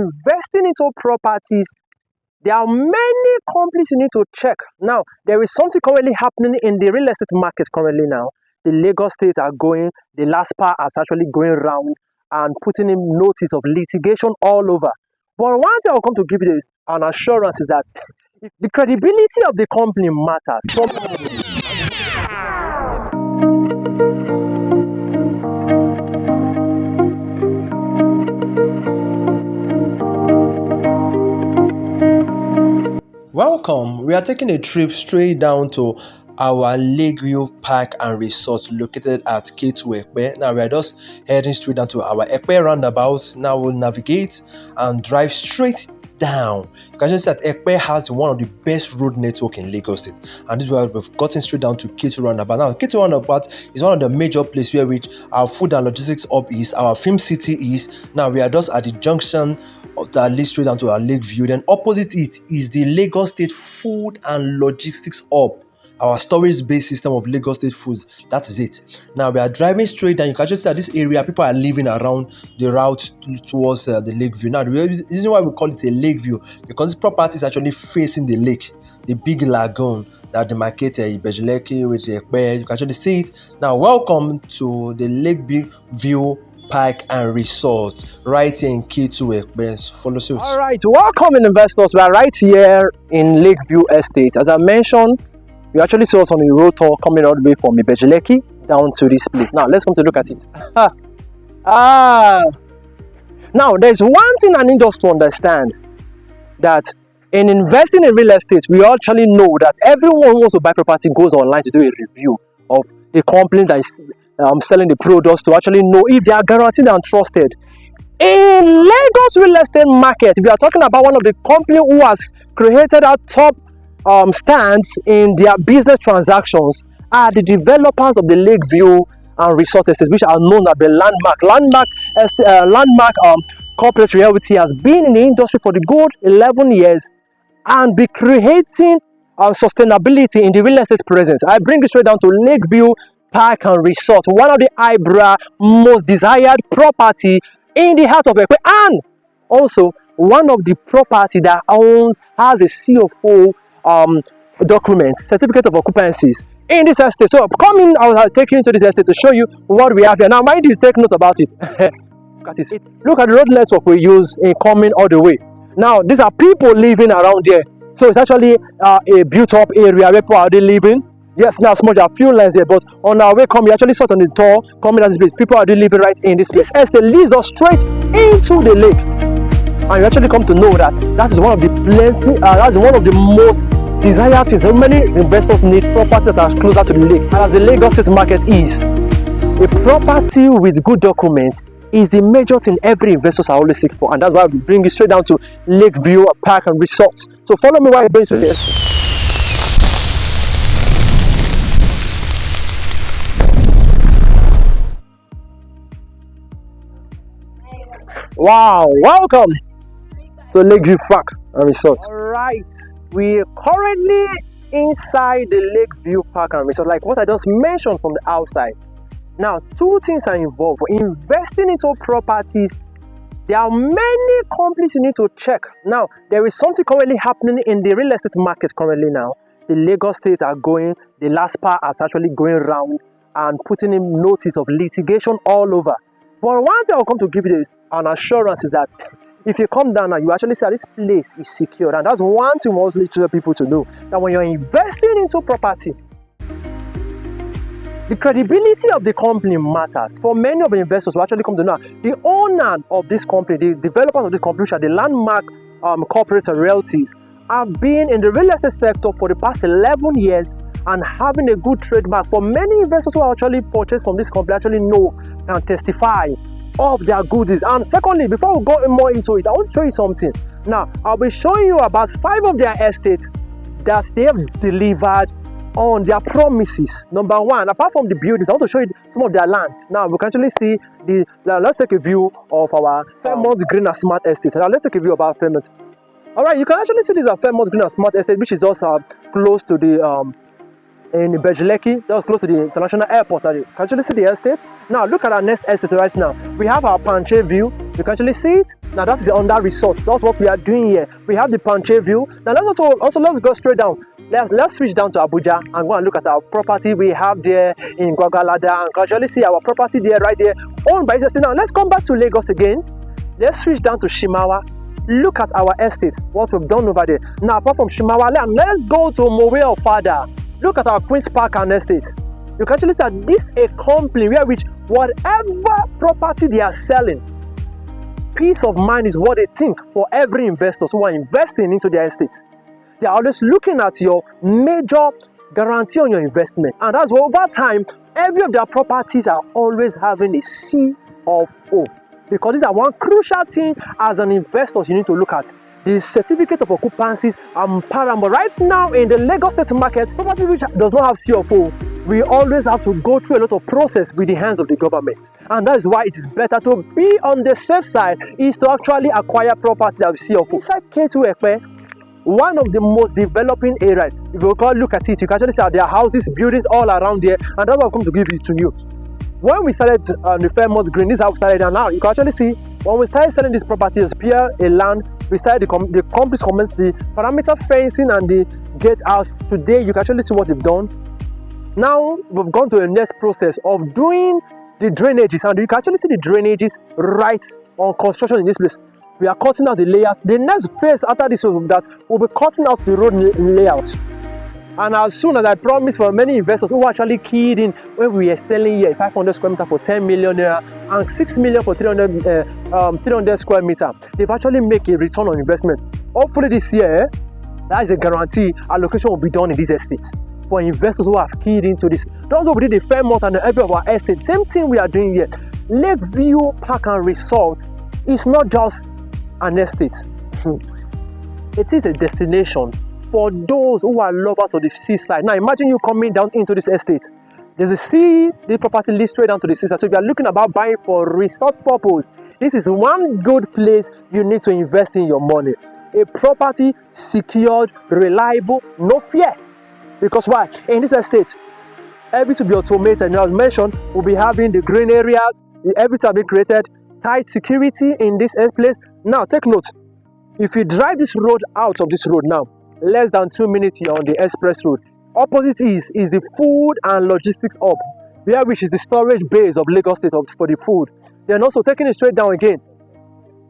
investing into properties, there are many companies you need to check. Now, there is something currently happening in the real estate market currently now. The Lagos State are going, the LASPA is actually going around and putting in notice of litigation all over. But one thing I'll come to give you an assurance is that the credibility of the company matters. Welcome. We are taking a trip straight down to our Lakeview Park and Resort located at Ketu, Epe. Now we are just heading straight down to our Epe roundabout. Now we'll navigate and drive straight down. You can just see that Epe has one of the best road network in Lagos State, and this is why we've gotten straight down to Ketu roundabout. Now Ketu roundabout is one of the major places where which our food and logistics hub is, our film city is. Now we are just at the junction that leads straight down to our Lakeview. Then opposite it is the Lagos State Food and Logistics Hub, our storage-based system of Lagos State foods. That is it. Now we are driving straight down. You can just see that this area, people are living around the route towards the Lakeview. Now the reason why we call it a Lakeview, because this property is actually facing the lake, the big lagoon that demarcates Lekki with Epe. You can actually see it. Now welcome to the Lakeview Park and Resort right here in Ketu, Epe. Follow suit. All right, welcome investors. We are right here in Lakeview Estate. As I mentioned, you actually saw us on a road tour coming all the way from Lekki down to this place. Now let's come to look at it. Now there's one thing I need us to understand, that in investing in real estate, we actually know that everyone who wants to buy property goes online to do a review of the company that is selling the products, to actually know if they are guaranteed and trusted. In Lagos real estate market, we are talking about one of the companies who has created our top stands in their business transactions are the developers of the Lakeview and Resort Estate, which are known as the landmark corporate reality, has been in the industry for the good 11 years and be creating sustainability in the real estate presence. I bring it straight down to Lakeview Park and Resort, one of the eyebrow most desired property in the heart of Epe, and also one of the property that has a CFO document, certificate of occupancies in this estate. So coming, I will take you into this estate to show you what we have here. Now mind you, take note about it. Look at the road network we use in coming all the way. Now these are people living around there, so it's actually a built up area where people are already living. Yes, now small, there are few lines there, but on our way coming, you actually saw on the tour coming at this place. People are already living right in this place. Estate leads us straight into the lake, and you actually come to know that that is one of the places, that's one of the most desired things. So many investors need properties that are closer to the lake, and as the Lagos State market is, a property with good documents is the major thing every investors are always seek for, and that's why we bring you straight down to Lakeview Park and Resort. So follow me while I bring you to this. Wow, welcome to Lakeview Park and Resort. Alright, we are currently inside the Lakeview Park and Resort, like what I just mentioned from the outside. Now, two things are involved. For investing into properties, there are many companies you need to check. Now, there is something currently happening in the real estate market currently now. The Lagos State are going, the LASPA is actually going around and putting in notice of litigation all over. But one thing I'll come to give you an assurance is that if you come down now, you actually see that this place is secure, and that's one thing we always need to tell people to know, that when you're investing into property, the credibility of the company matters. For many of the investors who actually come to know, the owner of this company, the developers of this company, the landmark corporate realties, have been in the real estate sector for the past 11 years and having a good trademark. For many investors who actually purchased from this company actually know and testify of their goodies. And secondly, before we go more into it, I want to show you something. Now, I'll be showing you about 5 of their estates that they have delivered on their promises. Number one, apart from the buildings, I want to show you some of their lands. Now, we can actually see let's take a view of our Fairmont Green and Smart Estate. Now, let's take a view about Fairmont. All right, you can actually see this Fairmont Green and Smart Estate, which is also close to the in Lekki, just close to the international airport. You can actually see the estate. Now look at our next estate right now. We have our Panche view. You can actually see it. Now that is the under resort. That's what we are doing here. We have the Panche view. Now let's also let's go straight down. Let's switch down to Abuja and go and look at our property we have there in Gwagalada, and actually see our property there right there owned by this estate. Now let's come back to Lagos again. Let's switch down to Shimawa. Look at our estate, what we've done over there. Now apart from Shimawa, let's go to Mowe or Fada. Look at our Queen's Park and estate. You can actually see that this is a company where which whatever property they are selling, peace of mind is what they think for every investor who are investing into their estates. They are always looking at your major guarantee on your investment. And that's why over time, every of their properties are always having a C of O. Because these are one crucial thing as an investor you need to look at. The certificate of occupancies are paramount. Right now in the Lagos State market, property which does not have CFO, we always have to go through a lot of process with the hands of the government. And that is why it is better to be on the safe side, is to actually acquire property that will CFO. Inside Ketu Epe, one of the most developing areas, if you look at it, you can actually see there are houses, buildings all around there, and that's what I'm going to give it to you. When we started the 3month green, this is how we started, and now you can actually see when we started selling these properties, here a land, we started the companies commenced the parameter fencing and the gate house. Today you can actually see what they've done. Now we've gone to the next process of doing the drainages, and you can actually see the drainages right on construction in this place. We are cutting out the layers. The next phase after this is that we'll be cutting out the road layout. And as soon as I promised for many investors who were actually keyed in when we were selling here 500 square meter for 10 million naira and 6 million for 300 square meter, they've actually make a return on investment. Hopefully this year, that is a guarantee, allocation will be done in these estates for investors who have keyed into this. That's what we did the 3month and every of our estate. Same thing we are doing here. Lakeview Park and Resort is not just an estate. It is a destination for those who are lovers of the seaside. Now imagine you coming down into this estate. There's a sea, the property leads straight down to the seaside. So if you are looking about buying for resort purpose, this is one good place you need to invest in your money. A property secured, reliable, no fear. Because why? In this estate, everything to be automated. Now as mentioned, we'll be having the green areas, everything will be created, tight security in this place. Now take note, if you drive this road out of this road now, less than 2 minutes you're on the express road. Opposite is the food and logistics hub, where which is the storage base of Lagos State for the food. Then also taking it straight down again.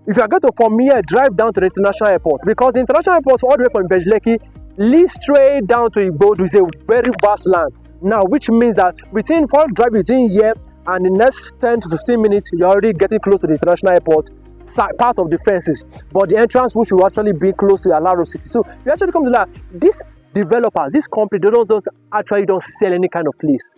If you are going to from here, drive down to the international airport, because the international airport all the way from Lekki leads straight down to Igbo, which is a very vast land. Now, which means that within drive between here and the next 10 to 15 minutes, you're already getting close to the international airport. Part of the fences, but the entrance which will actually be close to Alaro City. So you actually come to that. These developers, this company, they don't sell any kind of place.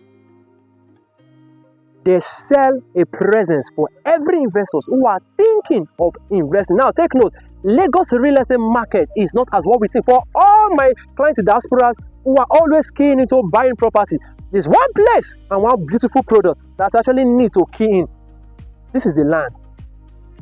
They sell a presence for every investors who are thinking of investing. Now take note, Lagos real estate market is not as what we think. For all my clients diasporas who are always keen into buying property, there's one place and one beautiful product that actually need to key in. This is the land.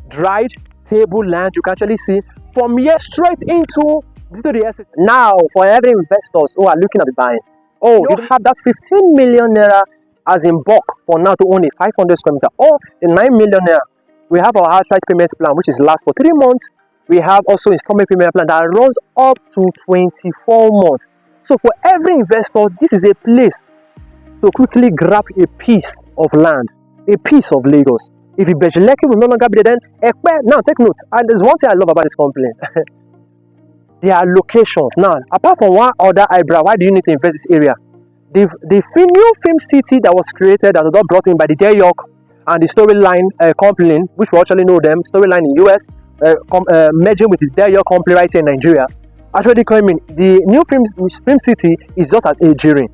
Dried table land, you can actually see from here straight into the estate. Now for every investors who are looking at the buying, you have that 15 million naira as in bulk for now to own a 500 square meter, or the 9 million naira. We have our outright payment plan which is last for 3 months. We have also installment payment plan that runs up to 24 months. So for every investor, this is a place to quickly grab a piece of land, a piece of Lagos. If Lekki will no longer be there, then Epe, now take note, and there's one thing I love about this company. Their locations. Now, apart from one other eyebrow, why do you need to invest this area? The new film city that was created, that was brought in by the Day York and the Storyline company, which we actually know them, Storyline in US, merging with the Day York company right here in Nigeria, actually coming. The new film city is just at Ajah.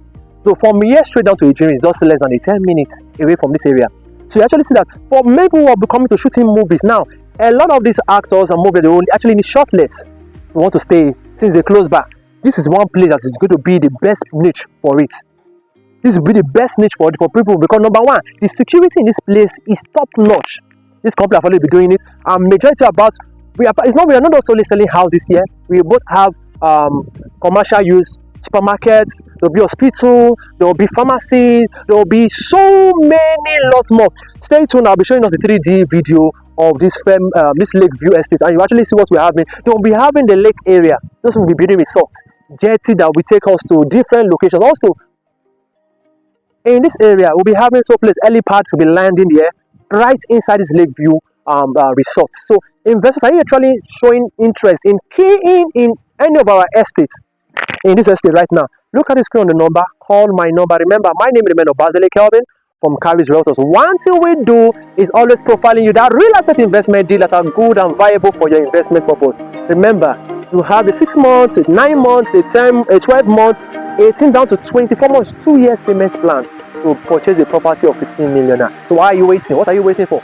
So from here straight down to Ajah is just less than 10 minutes away from this area. So you actually see that for many people who are coming to shooting movies now, a lot of these actors and movies, they actually need shortlets. They want to stay since they close back. This is one place that is going to be the best niche for it. This will be the best niche for people because number one, the security in this place is top notch. This company have already been doing it. And majority about we are not just only selling houses here. We both have commercial use supermarkets, there will be hospital, there will be pharmacies, there will be so many lots more. Stay tuned, I'll be showing us a 3D video of this Lakeview Estate, and you actually see what we're having. They will be having the lake area. Those will be building resorts, jetty that will take us to different locations. Also, in this area, we'll be having some place, helipad to be landing here, right inside this Lakeview resort. So, investors, are you actually showing interest in keying in any of our estates? In this estate right now, look at the screen on the number, call my number. Remember, my name is Bazile Kelvin from Carries Realtors. One thing we do is always profiling you that real estate investment deal that are good and viable for your investment purpose. Remember, you have a 6 months, a 9 months, a 12 month, 18 down to 24 months, 2 years payment plan to purchase a property of 15 million. So why are you waiting? What are you waiting for?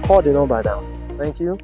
Call the number now. Thank you.